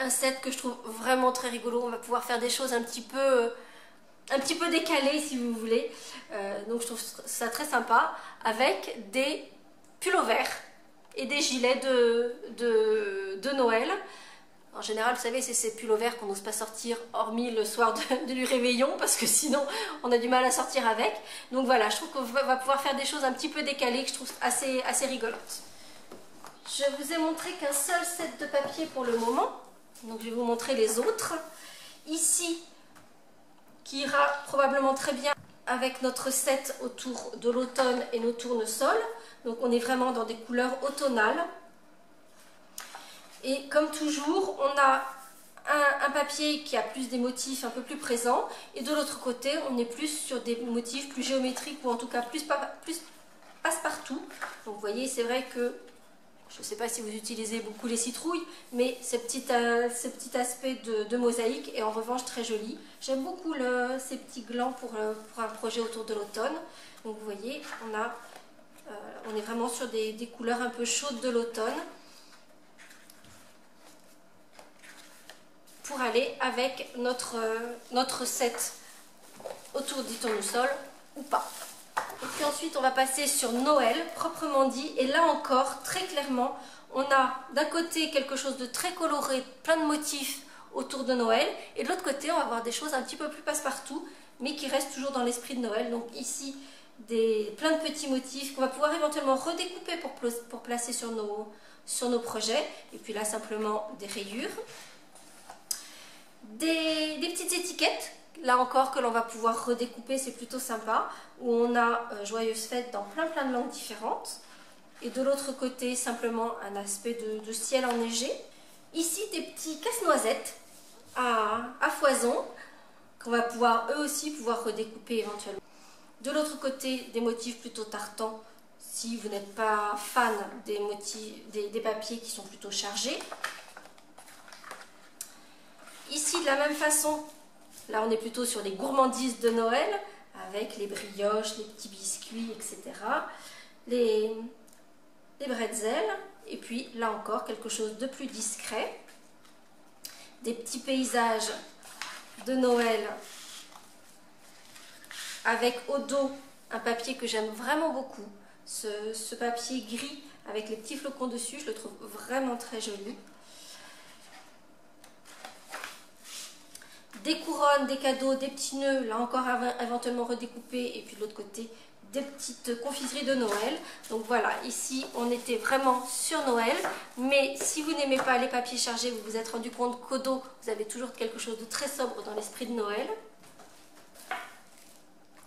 set que je trouve vraiment très rigolo. On va pouvoir faire des choses un petit peu décalé si vous voulez, donc je trouve ça très sympa avec des pullovers et des gilets de Noël. En général, vous savez, c'est ces pullovers qu'on n'ose pas sortir hormis le soir du réveillon parce que sinon on a du mal à sortir avec. Donc voilà, je trouve qu'on va pouvoir faire des choses un petit peu décalées que je trouve assez rigolotes. Je vous ai montré qu'un seul set de papier pour le moment, donc je vais vous montrer les autres. Ici, qui ira probablement très bien avec notre set autour de l'automne et nos tournesols. Donc on est vraiment dans des couleurs automnales. Et comme toujours, on a un papier qui a plus des motifs un peu plus présents. Et de l'autre côté, on est plus sur des motifs plus géométriques ou en tout cas plus passe-partout. Donc vous voyez, c'est vrai que je ne sais pas si vous utilisez beaucoup les citrouilles, mais ce petit aspect de mosaïque est en revanche très joli. J'aime beaucoup ces petits glands pour un projet autour de l'automne. Donc vous voyez, on est vraiment sur des couleurs un peu chaudes de l'automne pour aller avec notre set autour du tournesol ou pas. Et puis ensuite, on va passer sur Noël, proprement dit. Et là encore, très clairement, on a d'un côté quelque chose de très coloré, plein de motifs autour de Noël. Et de l'autre côté, on va avoir des choses un petit peu plus passe-partout, mais qui restent toujours dans l'esprit de Noël. Donc ici, plein de petits motifs qu'on va pouvoir éventuellement redécouper pour placer sur nos projets. Et puis là, simplement des rayures. Des petites étiquettes là encore que l'on va pouvoir redécouper, c'est plutôt sympa, où on a Joyeuse Fête dans plein de langues différentes. Et de l'autre côté, simplement un aspect de ciel enneigé. Ici, des petits casse-noisettes à foison, qu'on va pouvoir eux aussi pouvoir redécouper éventuellement. De l'autre côté, des motifs plutôt tartans, si vous n'êtes pas fan des motifs, des papiers qui sont plutôt chargés. Ici, de la même façon, là on est plutôt sur les gourmandises de Noël, avec les brioches, les petits biscuits, etc. Les bretzels, et puis là encore quelque chose de plus discret. Des petits paysages de Noël, avec au dos un papier que j'aime vraiment beaucoup. Ce papier gris avec les petits flocons dessus, je le trouve vraiment très joli. Des couronnes, des cadeaux, des petits nœuds, là encore éventuellement redécoupés, et puis de l'autre côté des petites confiseries de Noël. Donc voilà, ici on était vraiment sur Noël, mais si vous n'aimez pas les papiers chargés, vous vous êtes rendu compte qu'au dos vous avez toujours quelque chose de très sobre dans l'esprit de Noël.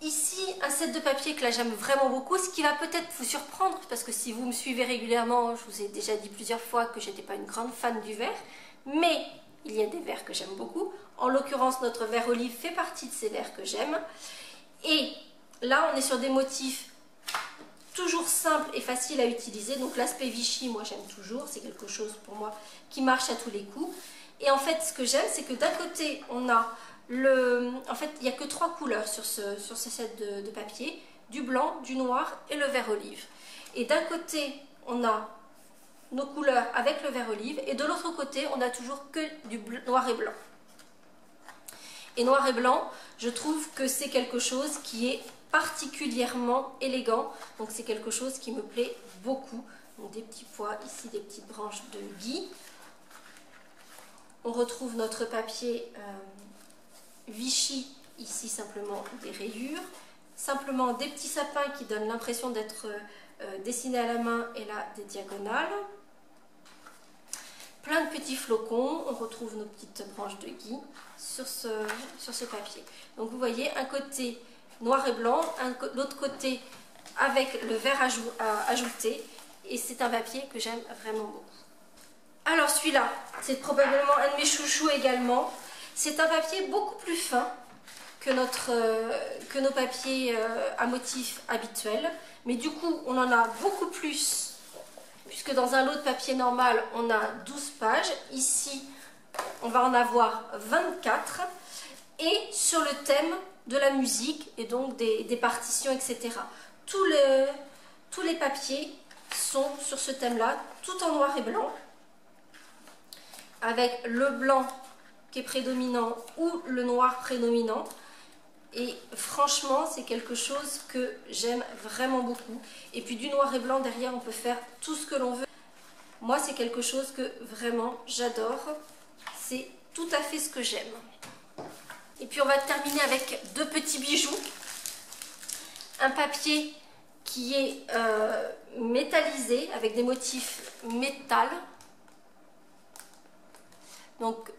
Ici, un set de papier que là j'aime vraiment beaucoup, ce qui va peut-être vous surprendre, parce que si vous me suivez régulièrement, je vous ai déjà dit plusieurs fois que j'étais pas une grande fan du verre, mais il y a des verres que j'aime beaucoup. En l'occurrence, notre verre olive fait partie de ces verres que j'aime. Et là, on est sur des motifs toujours simples et faciles à utiliser. Donc l'aspect Vichy, moi j'aime toujours, c'est quelque chose pour moi qui marche à tous les coups. Et en fait, ce que j'aime, c'est que d'un côté, on a en fait, il n'y a que 3 couleurs sur ce set de papier, du blanc, du noir et le vert olive. Et d'un côté, on a nos couleurs avec le vert olive, et de l'autre côté, on n'a toujours que du noir et blanc. Et noir et blanc, je trouve que c'est quelque chose qui est particulièrement élégant, donc c'est quelque chose qui me plaît beaucoup. Donc des petits pois, ici des petites branches de gui. On retrouve notre papier Vichy, ici simplement des rayures, simplement des petits sapins qui donnent l'impression d'être dessinés à la main, et là des diagonales. Plein de petits flocons, on retrouve nos petites branches de gui sur ce papier. Donc vous voyez, un côté noir et blanc, l'autre côté avec le vert ajouté, et c'est un papier que j'aime vraiment beaucoup. Alors celui-là, c'est probablement un de mes chouchous également. C'est un papier beaucoup plus fin que nos papiers à motifs habituels, mais du coup on en a beaucoup plus, puisque dans un lot de papier normal on a 12 pages, ici on va en avoir 24, et sur le thème de la musique et donc des partitions, etc. Tous les papiers sont sur ce thème-là, tout en noir et blanc, avec le blanc qui est prédominant ou le noir prédominant. Et franchement, c'est quelque chose que j'aime vraiment beaucoup. Et puis du noir et blanc, derrière, on peut faire tout ce que l'on veut. Moi, c'est quelque chose que vraiment j'adore. C'est tout à fait ce que j'aime. Et puis on va terminer avec 2 petits bijoux. Un papier qui est métallisé avec des motifs métal. Donc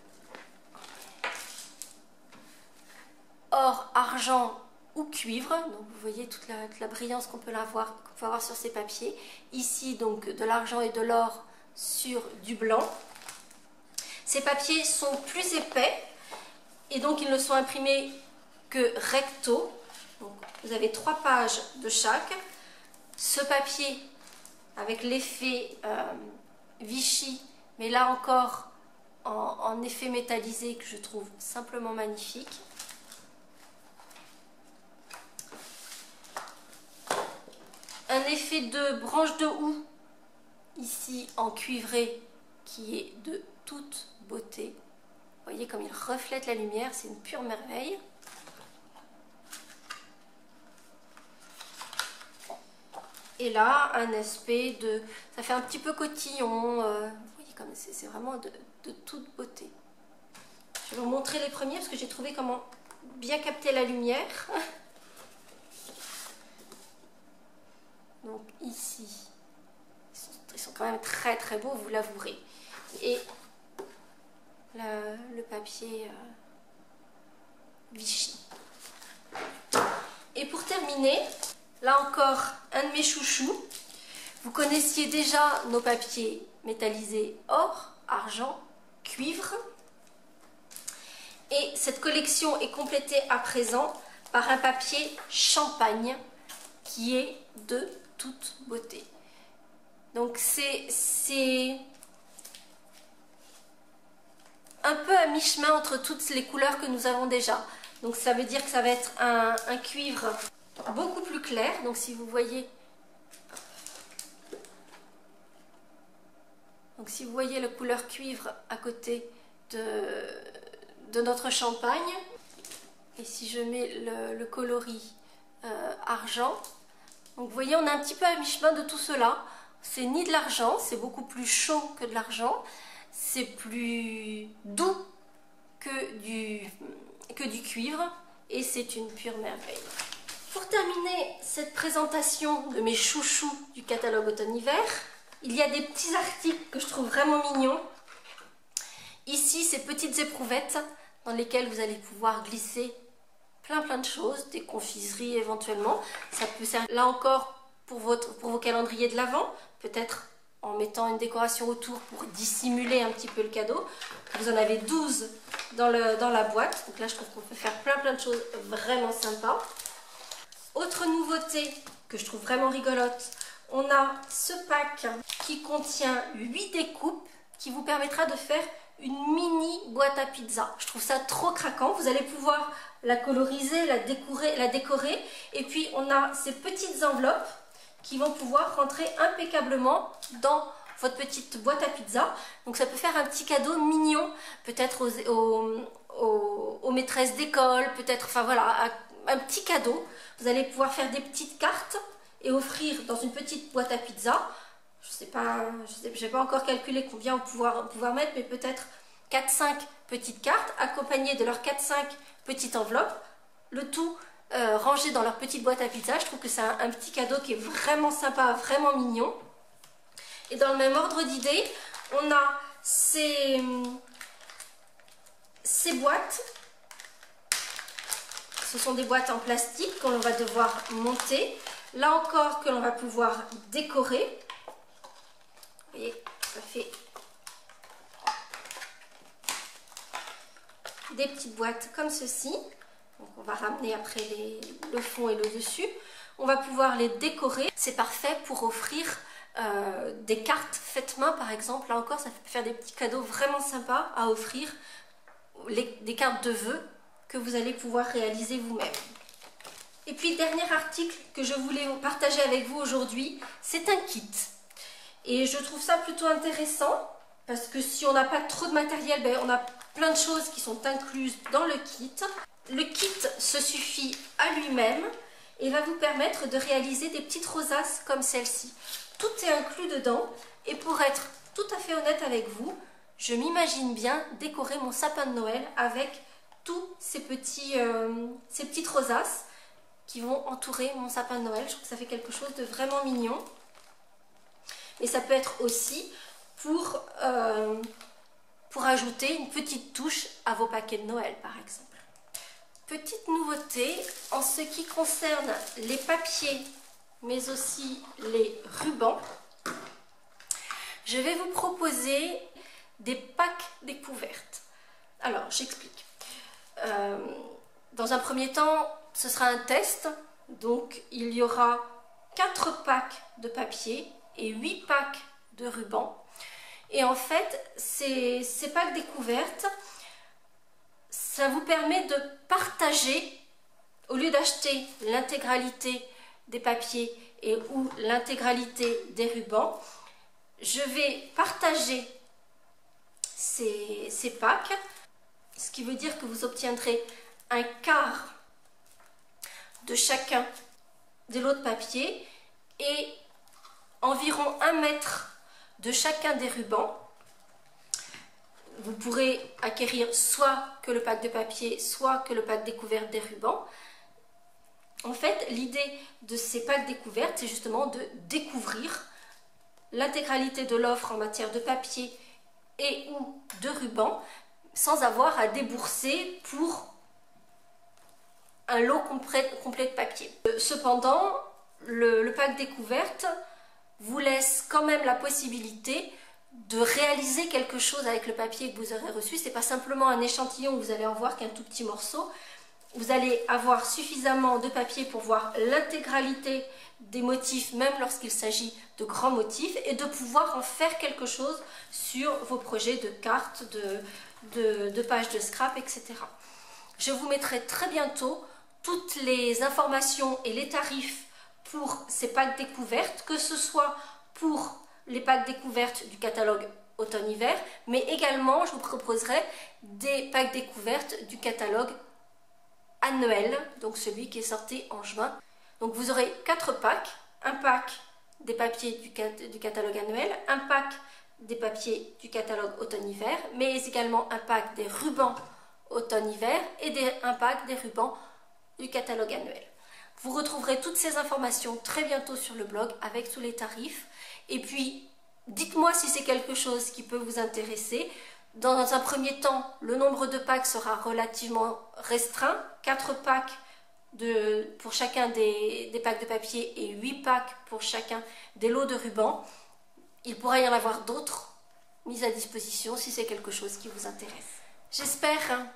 or, argent ou cuivre. Donc vous voyez toute la brillance qu'on peut avoir sur ces papiers. Ici donc de l'argent et de l'or sur du blanc. Ces papiers sont plus épais et donc ils ne sont imprimés que recto. Donc, vous avez 3 pages de chaque. Ce papier avec l'effet Vichy, mais là encore en effet métallisé, que je trouve simplement magnifique. Un effet de branche de houx ici en cuivré qui est de toute beauté. Vous voyez comme il reflète la lumière, c'est une pure merveille. Et là, un aspect de... ça fait un petit peu cotillon. Vous voyez comme c'est vraiment de toute beauté. Je vais vous montrer les premiers parce que j'ai trouvé comment bien capter la lumière. Donc ici, ils sont quand même très très beaux, vous l'avouerez. Et le papier Vichy. Et pour terminer, là encore, un de mes chouchous. Vous connaissiez déjà nos papiers métallisés or, argent, cuivre. Et cette collection est complétée à présent par un papier champagne qui est de toute beauté. Donc c'est un peu à mi-chemin entre toutes les couleurs que nous avons déjà. Donc ça veut dire que ça va être un cuivre beaucoup plus clair. Donc si vous voyez, la couleur cuivre à côté de notre champagne, et si je mets le coloris argent, donc vous voyez, on est un petit peu à mi-chemin de tout cela. C'est ni de l'argent, c'est beaucoup plus chaud que de l'argent, c'est plus doux que du cuivre, et c'est une pure merveille. Pour terminer cette présentation de mes chouchous du catalogue automne-hiver, il y a des petits articles que je trouve vraiment mignons. Ici, ces petites éprouvettes dans lesquelles vous allez pouvoir glisser plein de choses, des confiseries éventuellement. Ça peut servir là encore pour vos calendriers de l'Avent, peut-être en mettant une décoration autour pour dissimuler un petit peu le cadeau. Vous en avez 12 dans la boîte, donc là je trouve qu'on peut faire plein de choses vraiment sympas. Autre nouveauté que je trouve vraiment rigolote, on a ce pack qui contient 8 découpes qui vous permettra de faire une mini boîte à pizza. Je trouve ça trop craquant. Vous allez pouvoir la coloriser, la décorer. Et puis on a ces petites enveloppes qui vont pouvoir rentrer impeccablement dans votre petite boîte à pizza. Donc ça peut faire un petit cadeau mignon, peut-être aux maîtresses d'école, peut-être, enfin voilà, un petit cadeau. Vous allez pouvoir faire des petites cartes et offrir dans une petite boîte à pizza. Je n'ai pas encore calculé combien on pouvoir mettre, mais peut-être 4-5 petites cartes accompagnées de leurs 4-5 petites enveloppes, le tout rangé dans leur petite boîte à pizza. Je trouve que c'est un petit cadeau qui est vraiment sympa, vraiment mignon. Et dans le même ordre d'idée, on a ces boîtes. Ce sont des boîtes en plastique qu'on va devoir monter. Là encore, que l'on va pouvoir décorer. Vous voyez, ça fait des petites boîtes comme ceci. Donc on va ramener après le fond et le dessus. On va pouvoir les décorer. C'est parfait pour offrir des cartes faites main par exemple. Là encore, ça peut faire des petits cadeaux vraiment sympas à offrir. Des cartes de vœux que vous allez pouvoir réaliser vous-même. Et puis, dernier article que je voulais partager avec vous aujourd'hui, c'est un kit. Et je trouve ça plutôt intéressant parce que si on n'a pas trop de matériel, ben, on a plein de choses qui sont incluses dans le kit. Le kit se suffit à lui-même et va vous permettre de réaliser des petites rosaces comme celle-ci. Tout est inclus dedans et pour être tout à fait honnête avec vous, je m'imagine bien décorer mon sapin de Noël avec tous ces petites rosaces qui vont entourer mon sapin de Noël. Je trouve que ça fait quelque chose de vraiment mignon. Et ça peut être aussi pour ajouter une petite touche à vos paquets de Noël, par exemple. Petite nouveauté, en ce qui concerne les papiers, mais aussi les rubans, je vais vous proposer des packs découvertes. Alors, j'explique. Dans un premier temps, ce sera un test. Donc, il y aura 4 packs de papier et 8 packs de rubans. Et en fait, ces packs découvertes, ça vous permet de partager, au lieu d'acheter l'intégralité des papiers ou l'intégralité des rubans, je vais partager ces packs, ce qui veut dire que vous obtiendrez un quart de chacun des lots de papier et environ 1 mètre de chacun des rubans. Vous pourrez acquérir soit que le pack de papier, soit que le pack découverte des rubans. En fait, l'idée de ces packs découvertes, c'est justement de découvrir l'intégralité de l'offre en matière de papier et ou de ruban sans avoir à débourser pour un lot complet de papier. Cependant, le pack découverte vous laisse quand même la possibilité de réaliser quelque chose avec le papier que vous aurez reçu. Ce n'est pas simplement un échantillon où vous allez en voir qu'un tout petit morceau. Vous allez avoir suffisamment de papier pour voir l'intégralité des motifs, même lorsqu'il s'agit de grands motifs, et de pouvoir en faire quelque chose sur vos projets de cartes, de pages de scrap, etc. Je vous mettrai très bientôt toutes les informations et les tarifs pour ces packs découvertes, que ce soit pour les packs découvertes du catalogue automne-hiver, mais également je vous proposerai des packs découvertes du catalogue annuel, donc celui qui est sorti en juin. Donc vous aurez 4 packs, un pack des papiers du catalogue annuel, un pack des papiers du catalogue automne-hiver, mais également un pack des rubans automne-hiver et un pack des rubans du catalogue annuel. Vous retrouverez toutes ces informations très bientôt sur le blog avec tous les tarifs. Et puis, dites-moi si c'est quelque chose qui peut vous intéresser. Dans un premier temps, le nombre de packs sera relativement restreint. 4 packs pour chacun des packs de papier et 8 packs pour chacun des lots de rubans. Il pourrait y en avoir d'autres mises à disposition si c'est quelque chose qui vous intéresse. J'espère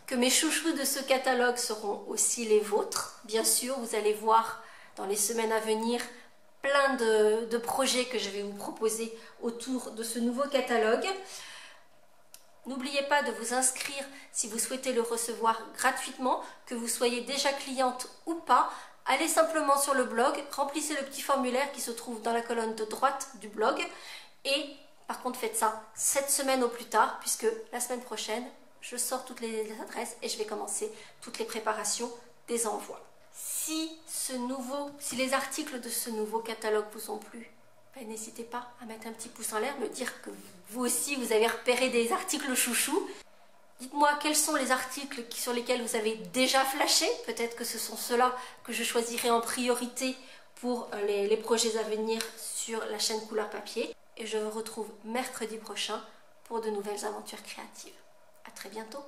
que mes chouchous de ce catalogue seront aussi les vôtres. Bien sûr, vous allez voir dans les semaines à venir plein de projets que je vais vous proposer autour de ce nouveau catalogue. N'oubliez pas de vous inscrire si vous souhaitez le recevoir gratuitement, que vous soyez déjà cliente ou pas. Allez simplement sur le blog, remplissez le petit formulaire qui se trouve dans la colonne de droite du blog. Et par contre, faites ça 7 semaines au plus tard, puisque la semaine prochaine, je sors toutes les adresses et je vais commencer toutes les préparations des envois. Si les articles de ce nouveau catalogue vous ont plu, n'hésitez pas à mettre un petit pouce en l'air, me dire que vous aussi vous avez repéré des articles chouchous. Dites-moi quels sont les articles sur lesquels vous avez déjà flashé. Peut-être que ce sont ceux-là que je choisirai en priorité pour les projets à venir sur la chaîne Couleur Papier. Et je vous retrouve mercredi prochain pour de nouvelles aventures créatives. À très bientôt.